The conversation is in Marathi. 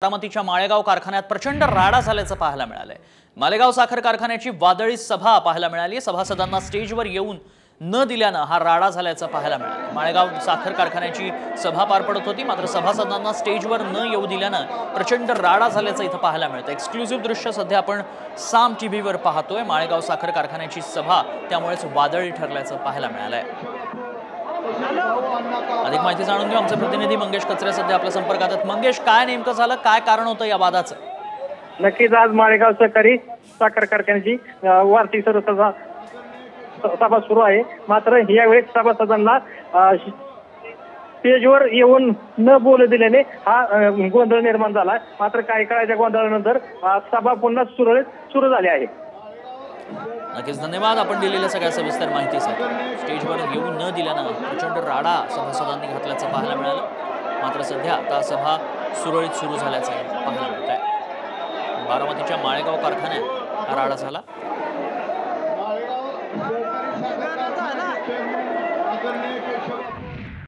बारामतीच्या माळेगाव कारखान्यात प्रचंड राडा झाल्याचं पाहायला मिळालंय। मालेगाव साखर कारखान्याची वादळी सभा पाहायला मिळाली। सभासदांना स्टेजवर येऊन न दिल्यानं हा राडा झाल्याचं पाहायला मिळालं। माळेगाव साखर कारखान्याची सभा पार पडत होती, मात्र सभासदांना स्टेजवर न येऊ दिल्यानं प्रचंड राडा झाल्याचं इथं पाहायला मिळतं। एक्सक्लुसिव्ह दृश्य सध्या आपण साम टीव्हीवर पाहतोय। माळेगाव साखर कारखान्याची सभा त्यामुळेच वादळी ठरल्याचं पाहायला मिळालंय। अधिक माहिती जाणून घेऊ, आमचे प्रतिनिधी मंगेश कचरे सध्या आपल्या संपर्कात आहेत। मंगेश, काय नेमकं झालं, काय कारण होतं या वादाचं? नक्कीच आज माळेगाव सहकारी साखर कारखान्याची वार्षिक सर्वसभा सुरू आहे। मात्र यावेळी सभासदांना स्टेजवर येऊन न बोलू दिल्याने हा गोंधळ निर्माण झाला। मात्र काही काळाच्या गोंधळानंतर सभा पुन्हा सुरू झाली आहे। नक्कीच धन्यवाद आपण दिलेल्या सगळ्या सविस्तर माहितीसाठी। स्टेजवर येऊ न दिल्यानं प्रचंड राडा सभासदांनी घातल्याचं पाहायला मिळालं, मात्र सध्या आता सभा सुरळीत सुरू झाल्याचं पाहायला मिळत आहे। बारामतीच्या माळेगाव कारखान्यात हा राडा झाला।